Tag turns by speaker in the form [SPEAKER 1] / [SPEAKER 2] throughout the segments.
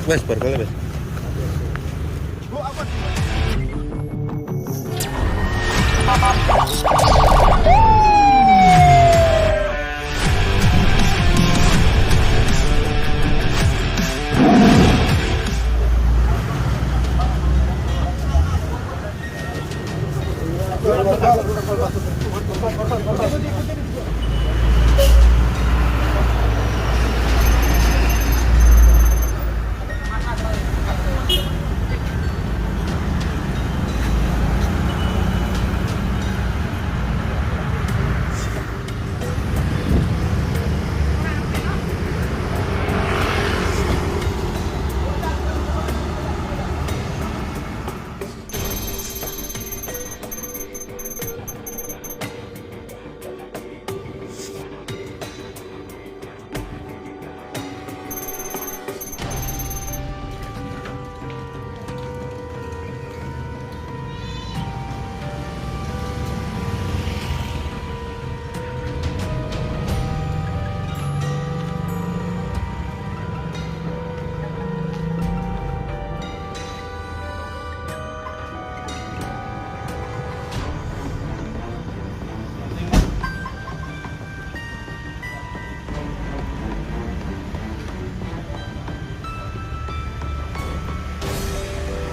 [SPEAKER 1] Wes barkel wes.
[SPEAKER 2] Bu apa?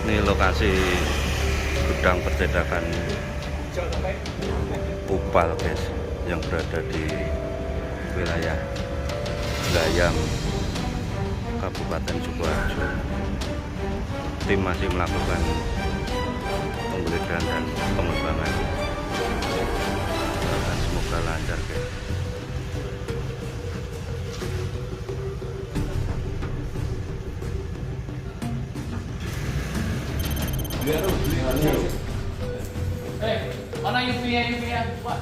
[SPEAKER 1] Ini lokasi gudang percetakan Upal guys, yang berada di wilayah Gayam, Kabupaten Sukoharjo. Tim masih melakukan penggeledahan dan pengembangan. Dan semoga lancar guys.
[SPEAKER 3] Mana UV-nya? Pak,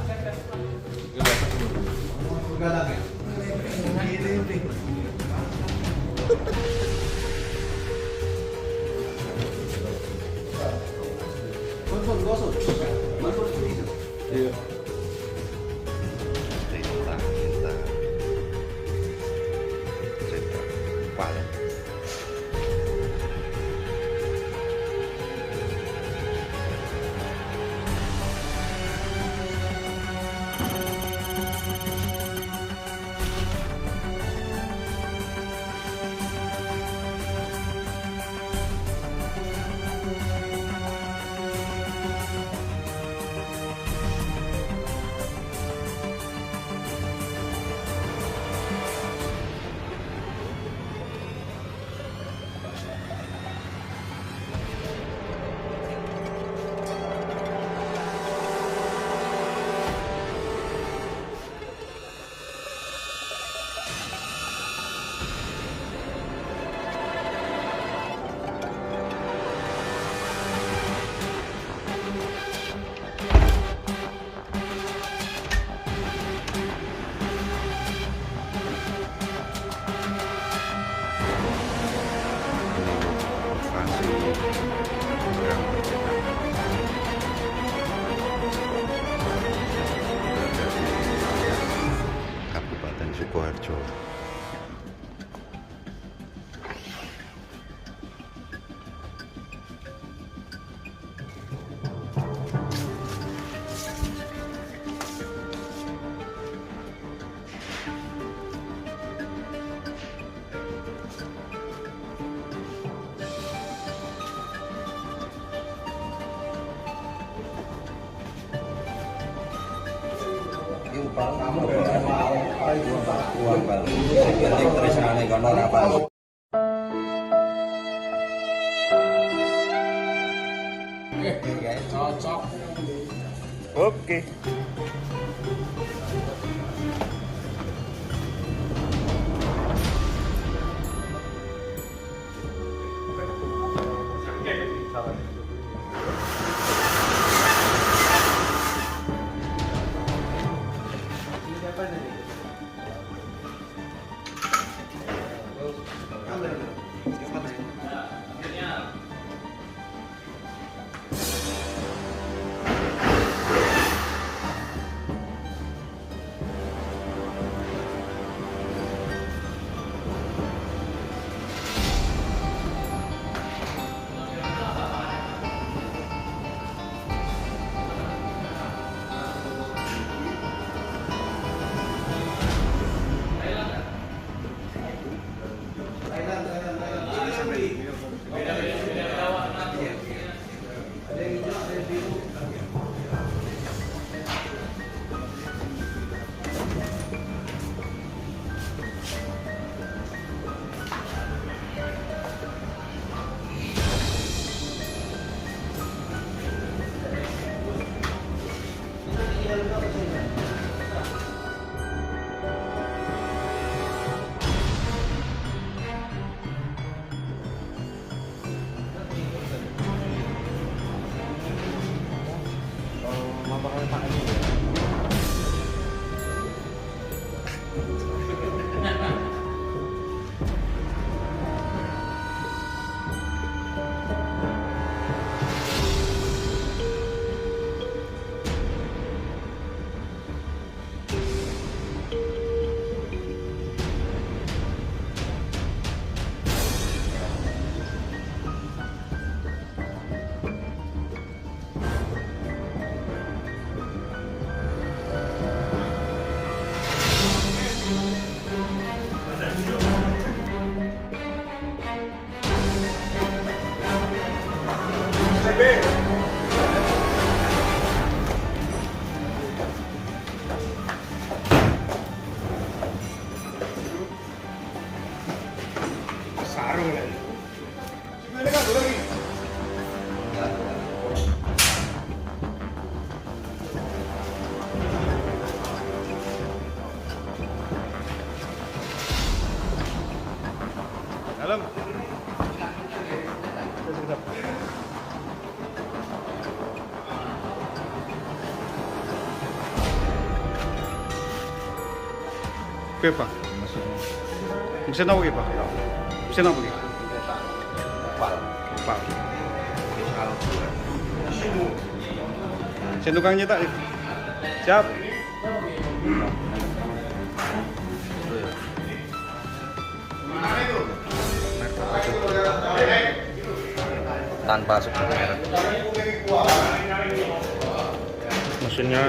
[SPEAKER 1] Kabupaten Sukoharjo.
[SPEAKER 3] cocok.
[SPEAKER 1] Oke.
[SPEAKER 2] Warung lagi. Gimana kan lagi? Dalam. Oke Pak. Mesin apa Pak? Mesin apa? Pak. Mesin tukang nyetak. Siap.
[SPEAKER 1] Tanpa sebut merek.
[SPEAKER 3] Mesinnya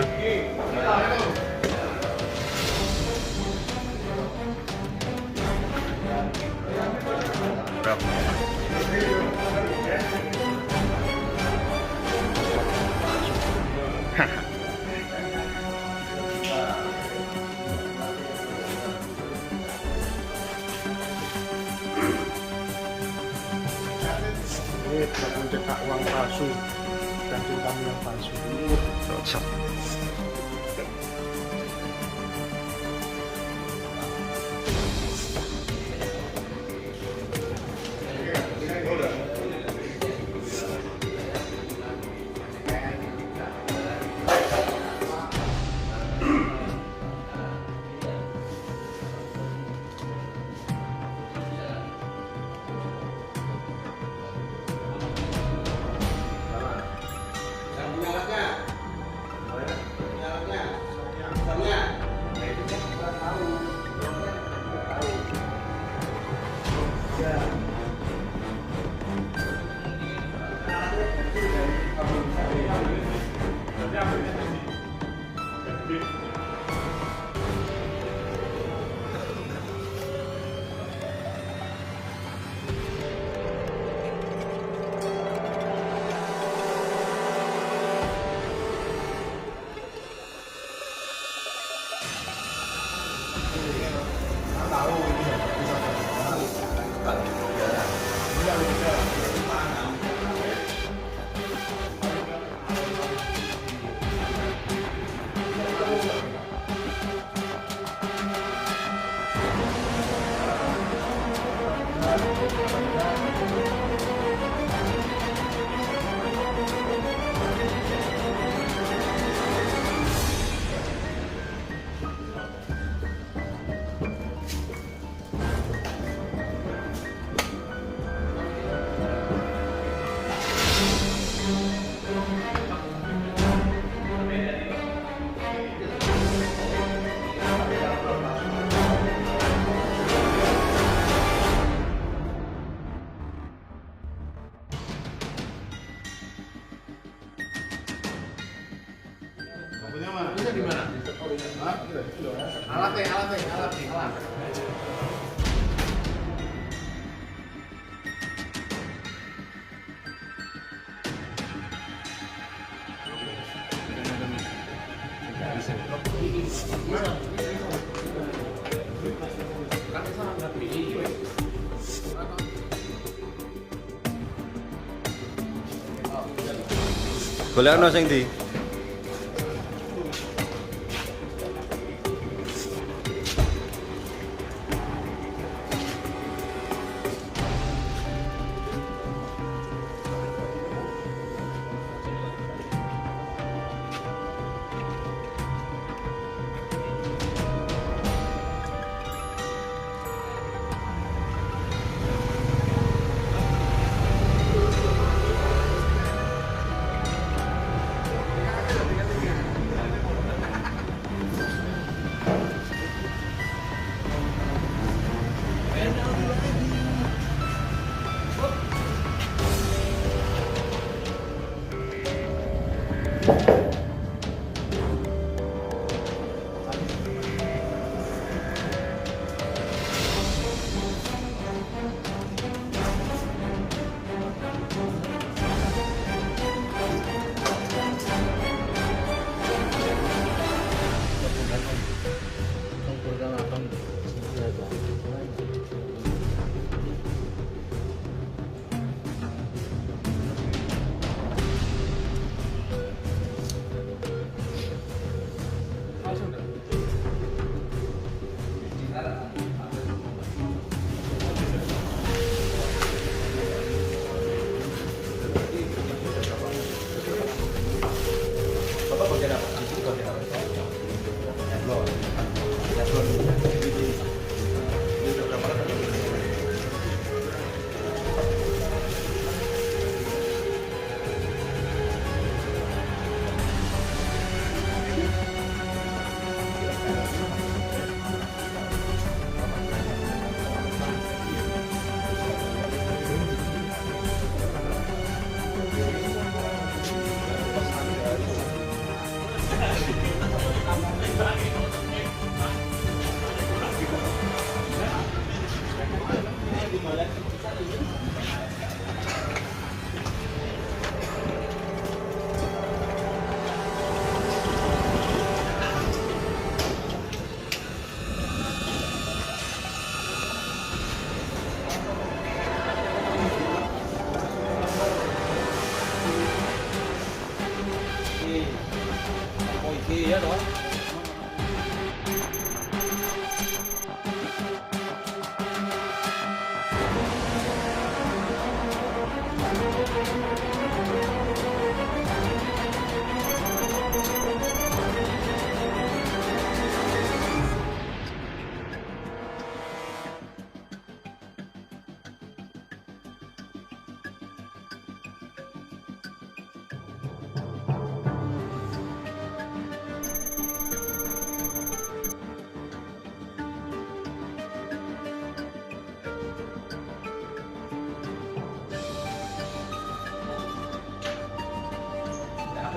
[SPEAKER 1] Berapa?
[SPEAKER 3] ini tidak mencetak uang palsu dan cintamu yang palsu.
[SPEAKER 1] Cocok.
[SPEAKER 2] Bisa di mana? Alatnya.
[SPEAKER 1] Golek ana sing ndi?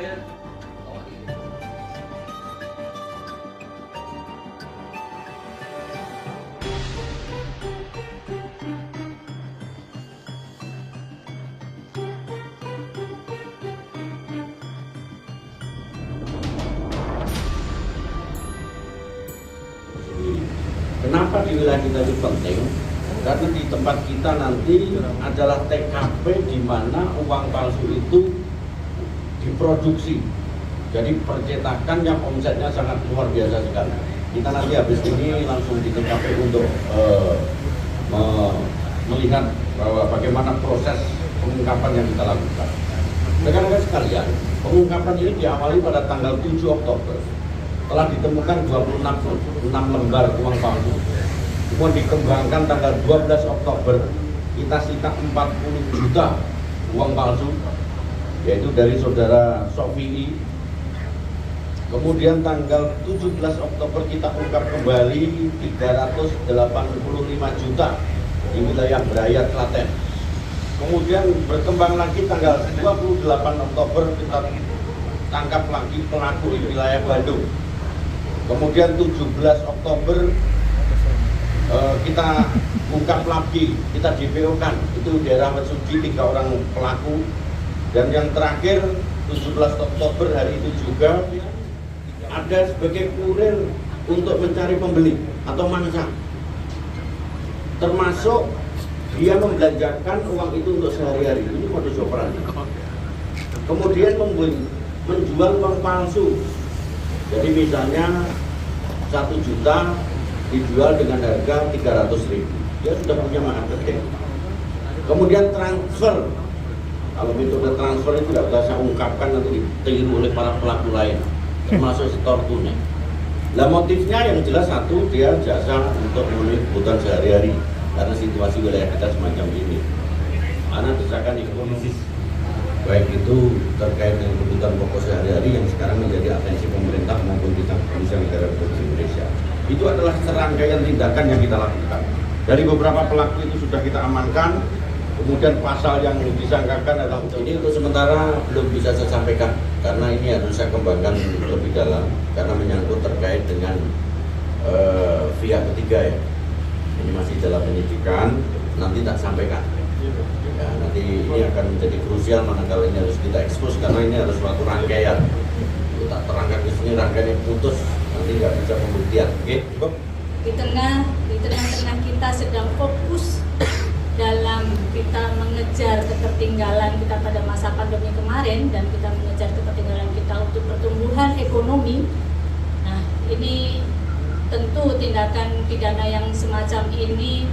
[SPEAKER 4] Kenapa di wilayah kita itu penting? Karena di tempat kita nanti adalah TKP di mana uang palsu itu diproduksi. Jadi percetakan yang omsetnya sangat luar biasa sekali. Kita nanti habis ini langsung di TKP untuk melihat bahwa bagaimana proses pengungkapan yang kita lakukan. Rekan-rekan sekalian, pengungkapan ini diawali pada tanggal 7 Oktober. Telah ditemukan 26 lembar uang palsu. Kemudian dikembangkan tanggal 12 Oktober, kita sita 40 juta uang palsu, yaitu dari saudara Sofi. Kemudian tanggal 17 Oktober kita ungkap kembali 385 juta di wilayah Braya, Klaten. Kemudian berkembang lagi tanggal 28 Oktober kita tangkap lagi pelaku di wilayah Bandung. Kemudian 17 Oktober kita ungkap lagi, kita DPO-kan, itu daerah Mesuji 3 orang pelaku. Dan yang terakhir 17 Oktober hari itu juga ada sebagai kurir untuk mencari pembeli atau mangsa, termasuk dia membelanjakan uang itu untuk sehari-hari. Ini modus operandi. Kemudian menjual uang palsu. Jadi misalnya 1 juta dijual dengan harga 300.000, dia sudah punya marketing. Kemudian transfer, kalau metode transfer itu tidak bisa saya ungkapkan, nanti ditiru oleh para pelaku lain, termasuk setor tunai. Nah, motifnya yang jelas satu, dia jasa untuk memenuhi kebutuhan sehari-hari karena situasi wilayah kita semacam ini. Karena desakan ekonomis, baik itu terkait dengan kebutuhan pokok sehari-hari yang sekarang menjadi atensi pemerintah maupun kita Kepolisian Negara Republik Indonesia. Itu adalah serangkaian tindakan yang kita lakukan. Dari beberapa pelaku itu sudah kita amankan. Kemudian pasal yang disangkakan adalah ini untuk sementara belum bisa saya sampaikan karena ini harus saya kembangkan lebih dalam karena menyangkut terkait dengan pihak ketiga ya. Ini masih dalam penyidikan, nanti tak sampaikan. Ya, nanti ini akan menjadi krusial manakala ini harus kita ekspos karena ini harus suatu rangkaian. Kita terangkan di sini rangkaian yang putus, nanti nggak bisa pembuktian. Oke, cukup.
[SPEAKER 5] Di tengah-tengah kita sedang fokus dalam kita mengejar ketertinggalan kita pada masa pandemi kemarin dan kita mengejar ketertinggalan kita untuk pertumbuhan ekonomi. Nah, ini tentu tindakan pidana yang semacam ini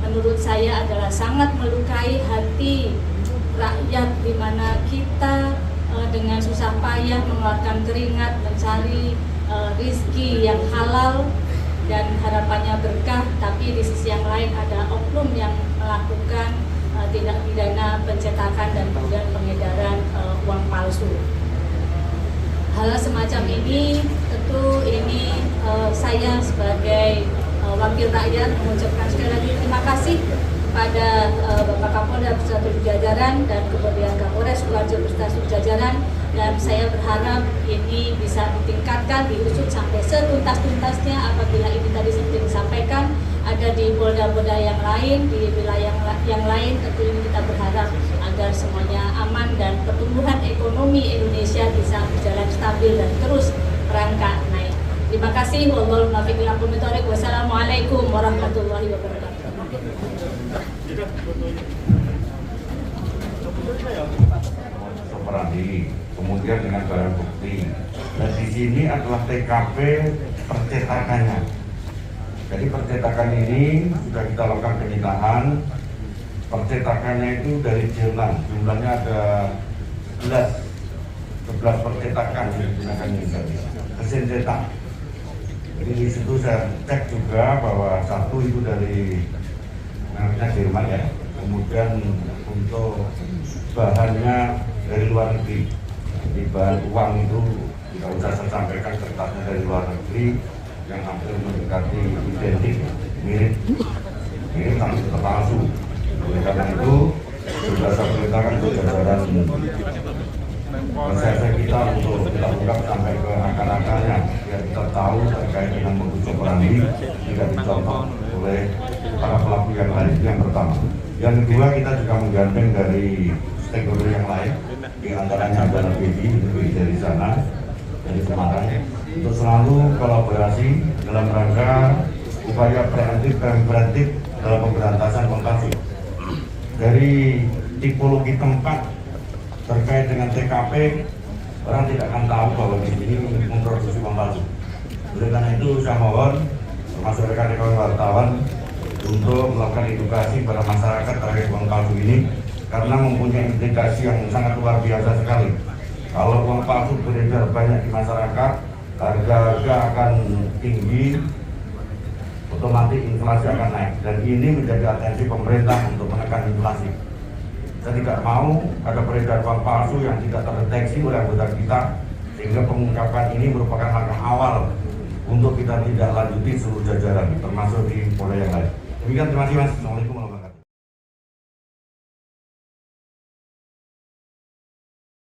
[SPEAKER 5] menurut saya adalah sangat melukai hati rakyat, di mana kita dengan susah payah mengeluarkan keringat mencari rizki yang halal dan harapannya berkah, tapi di sisi yang lain ada oknum yang melakukan tindak pidana pencetakan dan kemudian pengedaran uang palsu. Hal semacam ini tentu ini saya sebagai wakil rakyat mengucapkan sekali lagi terima kasih kepada Bapak Kapolda beserta seluruh jajaran dan kemudian Kapolres Sukoharjo beserta seluruh jajaran, dan saya berharap ini bisa ditingkatkan, diusut sampai setuntas-tuntasnya apabila ini tadi seperti disampaikan ada di polda-polda yang lain, di wilayah yang lain. Tentu ini kita berharap agar semuanya aman dan pertumbuhan ekonomi Indonesia bisa berjalan stabil dan terus merangkak naik. Terima kasih. Wassalamualaikum warahmatullahi wabarakatuh.
[SPEAKER 6] Operandi, kemudian dengan barang bukti. Dan di sini adalah TKP percetakannya. Jadi percetakan ini sudah kita lakukan penyitaan. Percetakannya itu dari Jerman, jumlahnya ada 11 percetakan yang digunakan ini tadi. Mesin cetak. Jadi di situ saya cek juga bahwa satu itu dari namanya Jerman ya. Kemudian untuk bahannya dari luar negeri. Jadi bahan uang itu tidak usah saya sampaikan, kertasnya dari luar negeri yang hampir mendekati identik, mirip tapi tetap palsu. Oleh karena itu sudah saya perintahkan ke jajaran reserse kita Yang kedua, kita juga menggandeng dari stakeholder yang lain, di antaranya adalah BI dari sana, dari Semarang, untuk selalu kolaborasi dalam rangka upaya preventif dalam pemberantasan uang palsu. Dari tipologi tempat terkait dengan TKP, orang tidak akan tahu bahwa di sini memproduksi uang palsu. Oleh karena itu, saya mohon termasuk rekan-rekan wartawan untuk melakukan edukasi pada masyarakat terkait uang palsu ini, karena mempunyai implikasi yang sangat luar biasa sekali. Kalau uang palsu beredar banyak di masyarakat, harga akan tinggi, otomatis inflasi akan naik, dan ini menjadi atensi pemerintah untuk menekan inflasi. Saya tidak mau ada peredaran uang palsu yang tidak terdeteksi oleh anggota kita, sehingga pengungkapan ini merupakan langkah awal untuk kita tidak lanjuti seluruh jajaran, termasuk di Polda yang lain. Demikian, terima kasih Mas. Assalamualaikum.